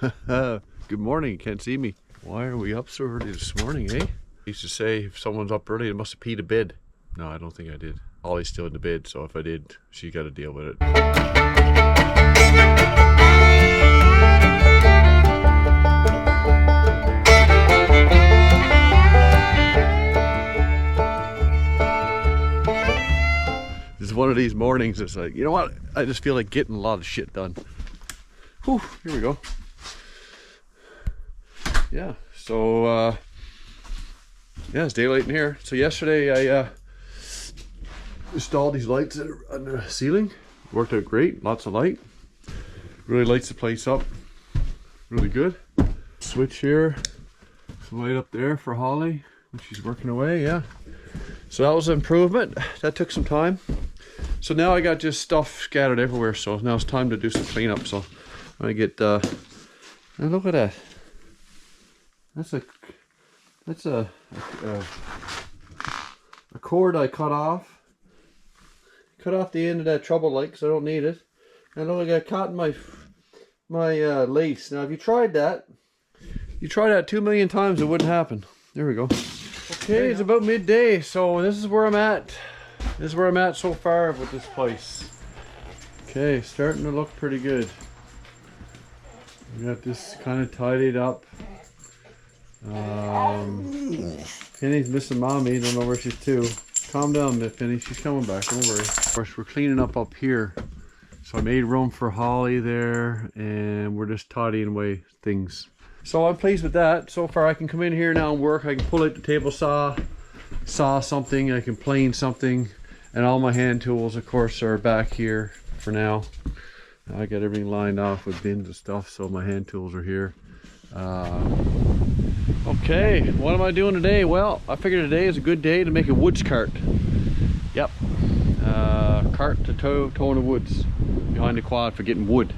Good morning, you can't see me. Why are we up so early this morning, eh? I used to say if someone's up early, they must have peed a bed. No, I don't think I did. Ollie's still in the bed, so if I did, she got to deal with it. This is one of these mornings, it's like, you know what? I just feel like getting a lot of shit done. Whew, here we go. Yeah, so yeah, it's daylight in here. So yesterday I installed these lights on the ceiling. Worked out great, lots of light. Really lights the place up. Really good. Switch here, some light up there for Holly when she's working away, yeah. So that was an improvement. That took some time. So now I got just stuff scattered everywhere, so now it's time to do some cleanup. So I'm gonna get and look at that. That's a cord I cut off. Cut off the end of that trouble light because I don't need it. And look, I got caught in my lace. Now, if you tried that 2 million times, it wouldn't happen. There we go. Okay, it's about midday, so this is where I'm at. This is where I'm at so far with this place. Okay, starting to look pretty good. We got this kind of tidied up. Penny's missing mommy, don't know where she's to. Calm down, Penny, she's coming back, don't worry. Of course, we're cleaning up here. So I made room for Holly there, and we're just tidying away things. So I'm pleased with that. So far I can come in here now and work. I can pull out the table saw something, I can plane something, and all my hand tools, of course, are back here for now. I got everything lined off with bins and stuff, so my hand tools are here. Okay, what am I doing today? Well, I figured today is a good day to make a woods cart. Yep, cart to tow in the woods behind the quad for getting wood.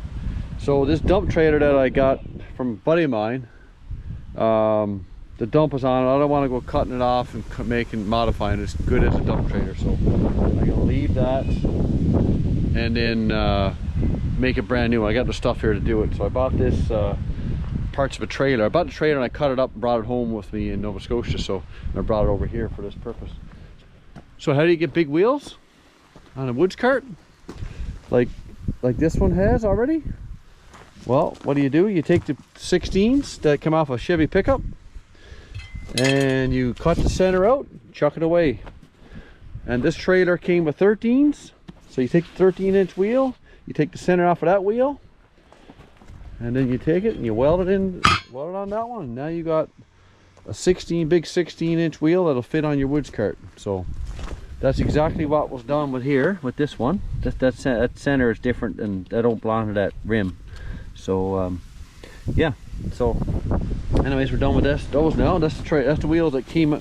So this dump trailer that I got from a buddy of mine, the dump is on it. I don't want to go cutting it off and modifying it. It's good as a dump trailer, so I'm gonna leave that and then make it brand new. I got the stuff here to do it. So I bought this parts of a trailer. I bought the trailer and I cut it up and brought it home with me in Nova Scotia, so I brought it over here for this purpose. So how do you get big wheels on a woods cart like this one has already? Well, what do? You take the 16s that come off a Chevy pickup and you cut the center out, chuck it away. And this trailer came with 13s, so you take the 13-inch wheel, you take the center off of that wheel, and then you take it and you weld it on that one. And now you got a big 16-inch wheel that'll fit on your woods cart. So that's exactly what was done with this one. That center is different, and that don't belong to that rim. So yeah. So anyways, we're done with those now. That's the wheels that came.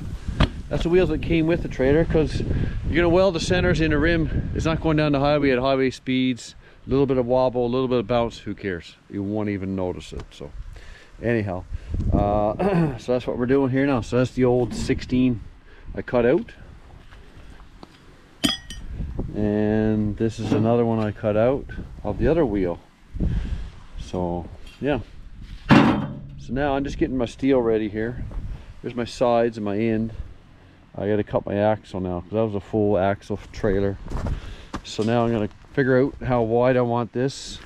That's the wheels that came with the trailer, because you're gonna weld the centers in the rim. It's not going down the highway at highway speeds. A little bit of wobble, a little bit of bounce, who cares? You won't even notice it. So anyhow, so that's what we're doing here now. So that's the old 16 I cut out, and this is another one I cut out of the other wheel. So yeah, so now I'm just getting my steel ready here. Here's my sides and my end. I got to cut my axle now, because that was a full axle trailer. So now I'm going to figure out how wide I want this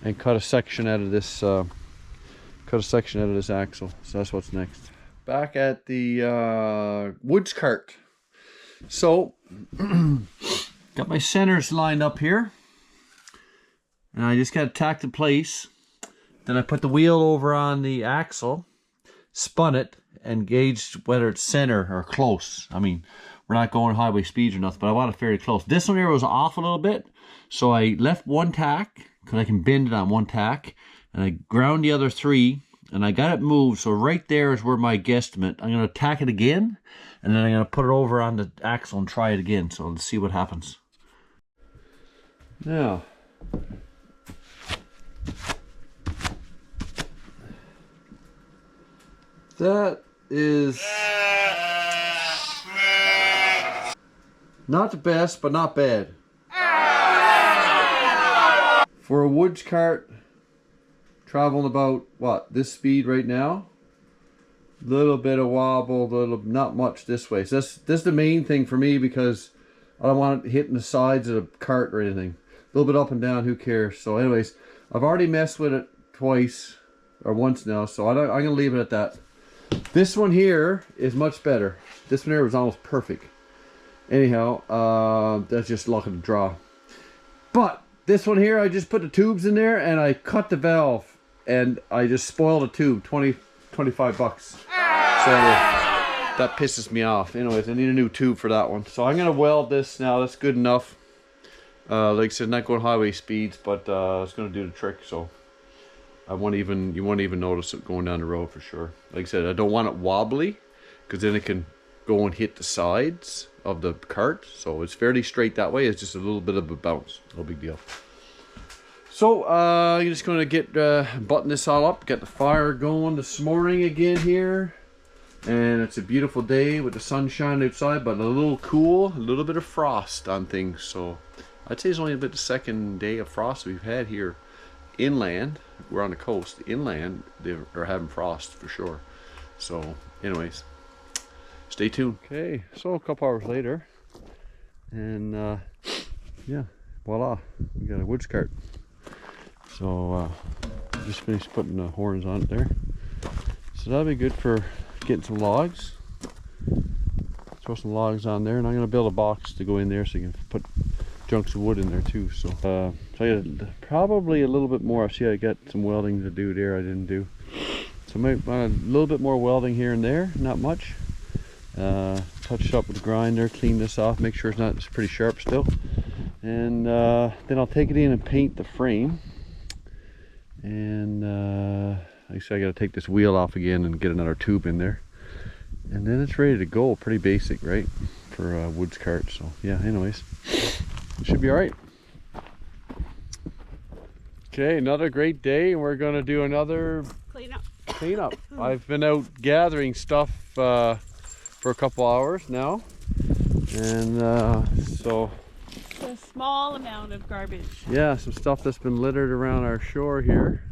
and cut a section out of this axle. So that's what's next. Back at the woods cart. So got my centers lined up here, and I just got it tacked in place. Then I put the wheel over on the axle, spun it, and gauged whether it's center or close. I mean, we're not going highway speeds or nothing, but I want it fairly close. This one here was off a little bit, so I left one tack, because I can bend it on one tack, and I ground the other 3, and I got it moved. So right there is where my guesstimate. I'm going to tack it again, and then I'm going to put it over on the axle and try it again. So let's see what happens. Now, that is not the best, but not bad. For a woods cart traveling about, what, this speed right now. Little bit of wobble, not much this way. So this is the main thing for me, because I don't want it hitting the sides of the cart or anything. A little bit up and down, who cares? So anyways, I've already messed with it twice or once now, so I'm going to leave it at that. This one here is much better. This one here was almost perfect. Anyhow, that's just luck of the draw. But this one here, I just put the tubes in there and I cut the valve and I just spoiled a tube, 25 bucks. So that pisses me off. Anyways, I need a new tube for that one. So I'm gonna weld this now. That's good enough. Like I said, not going highway speeds, but it's gonna do the trick. So you won't even notice it going down the road for sure. Like I said, I don't want it wobbly, because then it can go and hit the sides of the cart. So it's fairly straight that way. It's just a little bit of a bounce. No big deal. So I'm just going to get button this all up, get the fire going this morning again here. And it's a beautiful day with the sun shining outside, but a little cool, a little bit of frost on things. So I'd say it's only about the second day of frost we've had here inland. We're on the coast. Inland, they're having frost for sure. So anyways, stay tuned. Okay, so a couple hours later, and yeah, voila, we got a woods cart. So just finished putting the horns on it there. So that'll be good for getting some logs. Throw some logs on there, and I'm going to build a box to go in there so you can put chunks of wood in there too. So so I got probably a little bit more. See, I got some welding to do there I didn't do. So maybe a little bit more welding here and there, not much. Touch it up with the grinder, clean this off, make sure it's pretty sharp still. And then I'll take it in and paint the frame. And like I said, I got to take this wheel off again and get another tube in there. And then it's ready to go. Pretty basic, right? For a woods cart. So yeah, anyways, it should be all right. Okay, another great day, and we're going to do another cleanup. I've been out gathering stuff for a couple hours now, and so a small amount of garbage. Yeah, some stuff that's been littered around our shore here.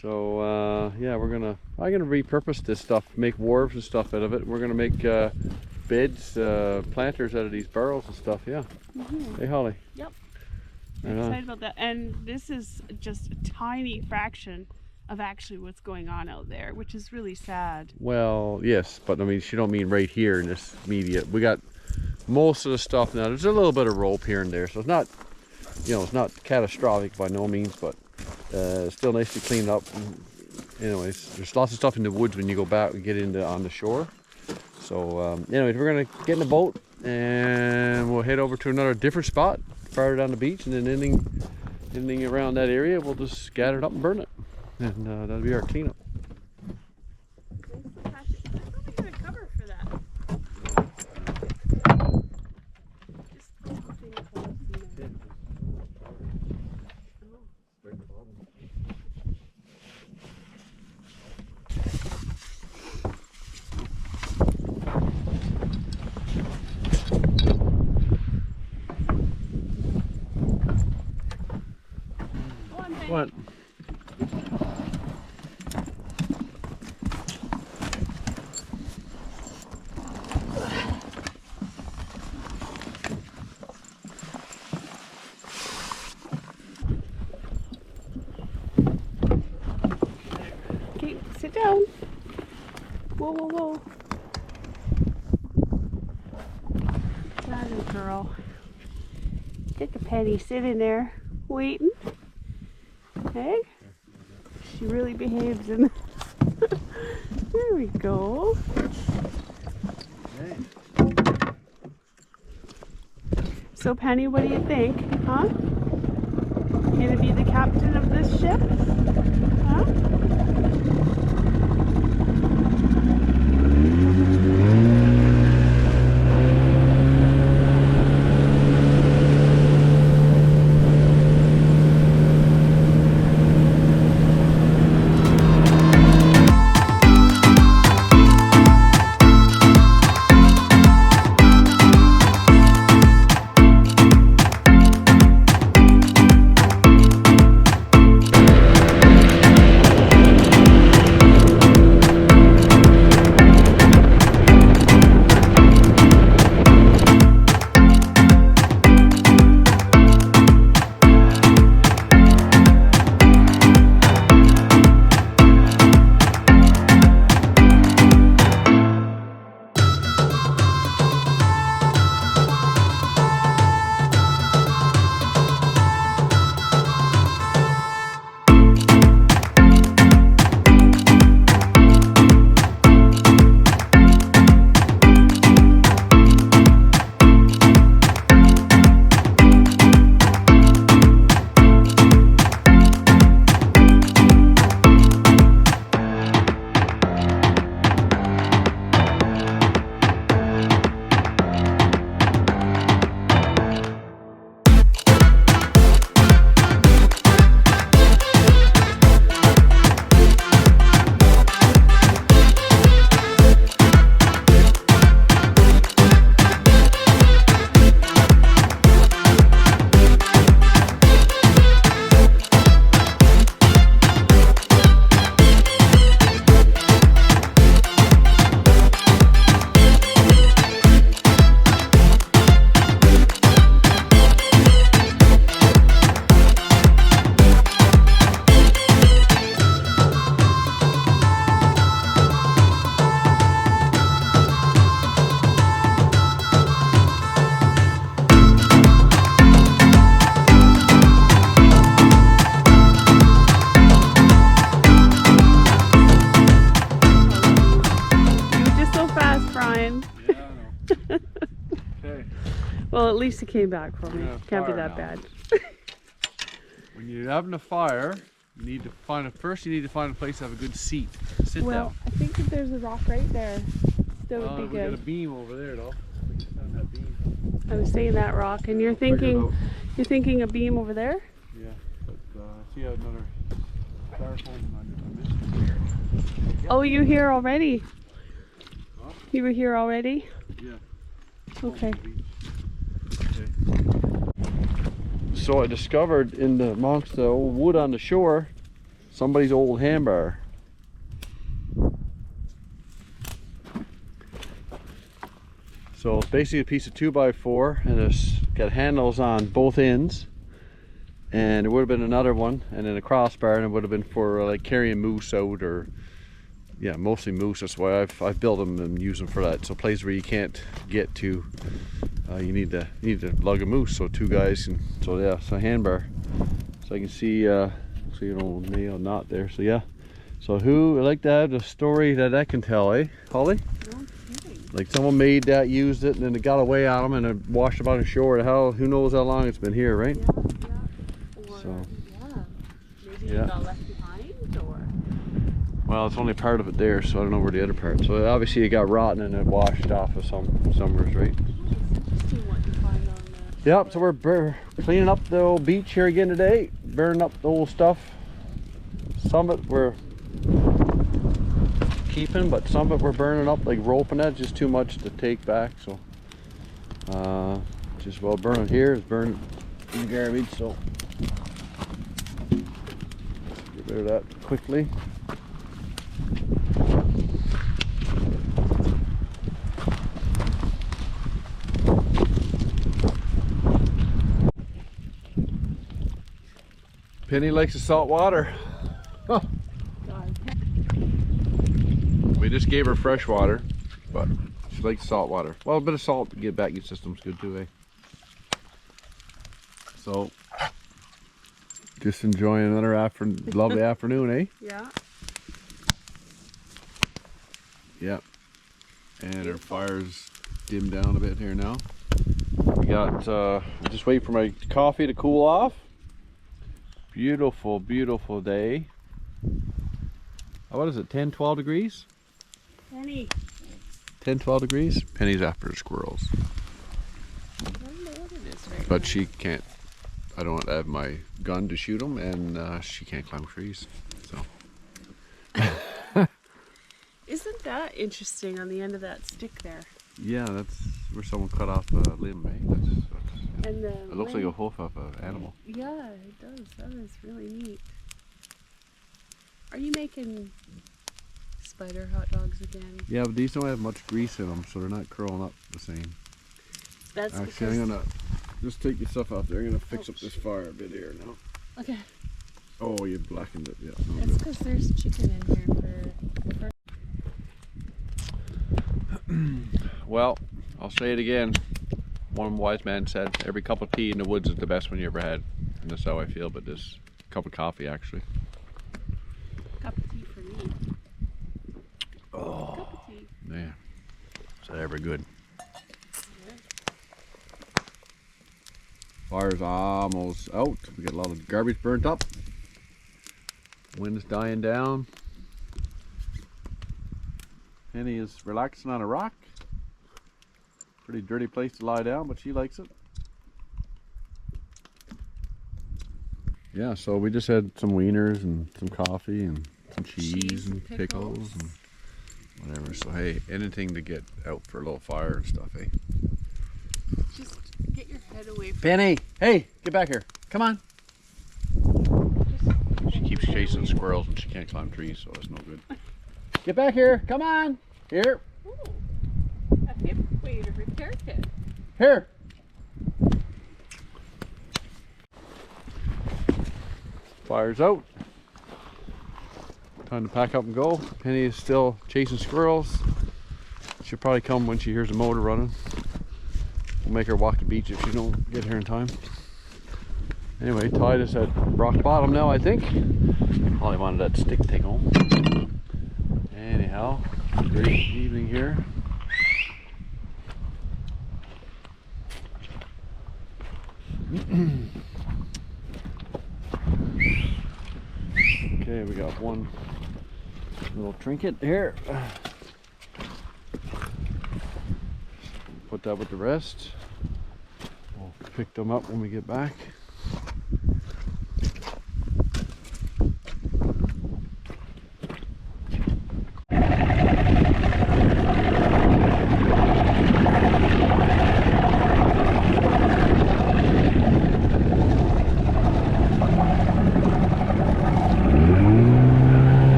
So yeah, I'm gonna repurpose this stuff, make wharves and stuff out of it. We're gonna make beds, planters out of these barrels and stuff. Yeah. Hey, Holly. Yep. I'm excited about that. And this is just a tiny fraction of actually what's going on out there, which is really sad. Well, yes, but I mean, she don't mean right here in this media. We got most of the stuff now. There's a little bit of rope here and there, so it's not, you know, it's not catastrophic by no means, but it's still nicely cleaned up. And anyways, there's lots of stuff in the woods when you go back and get into on the shore. So anyways, we're gonna get in the boat and we'll head over to another different spot farther down the beach, and then anything around that area, we'll just scatter it up and burn it, and that'll be our cleanup. What? Okay, sit down. Whoa, whoa, whoa. That is girl. Take a penny, sit in there, waiting. Okay, she really behaves in there we go. Okay. So Penny, what do you think? Huh? Gonna be the captain of this ship? Huh? Well, at least he came back for me. Yeah, Can't be fire that now. bad. When you're having a fire, you need to find a place to have a good seat. Sit down. I think that there's a rock right there. That would be We good. got a beam over there though. We can sit on that beam. I was saying that rock, and you're thinking a beam over there? Yeah, but I see another styrofoam on this. Oh, you here already? Huh? You were here already? Yeah. Okay. So I discovered amongst the old wood on the shore, somebody's old handbar. So it's basically a piece of 2x4, and it's got handles on both ends. And there would have been another one, and then a crossbar, and it would have been for like carrying moose out, or yeah, mostly moose. That's why I've built them and use them for that. So places where you can't get to, you need to lug a moose, so two guys can. So yeah, so a handbar. So I can see an old nail knot there. So yeah. So who would like to have the story that can tell, eh, Holly? No kidding. Like someone made that, used it, and then it got away on them, and it washed up on the shore. Who knows how long it's been here, right? Yeah. Or, So. Maybe it got left behind, or. Well, it's only part of it there, so I don't know where the other part. So obviously it got rotten and it washed off of summers, right? It's interesting what you find on the. Yep. So we're cleaning up the old beach here again today, burning up the old stuff. Some of it we're keeping, but some of it we're burning up, like roping it. Just too much to take back. So just burning here is burning in garbage. So get rid of that quickly. Penny likes the salt water. Huh. We just gave her fresh water, but she likes salt water. Well, a bit of salt to get back in your system's good too, eh? So, just enjoying another lovely afternoon, eh? Yeah. Yep. And our fire's dimmed down a bit here now. We got, just wait for my coffee to cool off. Beautiful, beautiful day. What is it, 10, 12 degrees? Penny. 10, 12 degrees? Penny's after the squirrels. I don't know what it is right But now. she can't, I don't have my gun to shoot them, and she can't climb trees, so. Isn't that interesting on the end of that stick there? Yeah, that's where someone cut off a limb, eh? And It looks like a hoof of an animal. Yeah, it does. That is really neat. Are you making spider hot dogs again? Yeah, but these don't have much grease in them, so they're not curling up the same. That's Actually, because... I'm gonna just take your stuff out there. I'm gonna fix up this fire a bit here now. Okay. Oh, you blackened it. Yeah. No That's good. because there's chicken in here for... Well, I'll say it again. One wise man said, every cup of tea in the woods is the best one you ever had. And that's how I feel about this cup of coffee, actually. Cup of tea for me. Oh, Cup of tea. yeah. Is that ever good? Fire's almost out. We got a lot of garbage burnt up. Wind's dying down. Penny is relaxing on a rock. Pretty dirty place to lie down, but she likes it. Yeah, so we just had some wieners and some coffee and some cheese and pickles and whatever. So hey, anything to get out for a little fire and stuff, eh? Just get your head away from... Penny, hey, get back here. Come on. She keeps chasing squirrels and she can't climb trees, so that's no good. Get back here. Come on. Here. Ooh, a hip weight repair kit. Here. Fire's out. Time to pack up and go. Penny is still chasing squirrels. She'll probably come when she hears the motor running. We'll make her walk the beach if she don't get here in time. Anyway, tide is at rock bottom now, I think. Holly wanted that stick to take home. Anyhow, great evening here. Okay, we got one little trinket here. Put that with the rest. We'll pick them up when we get back.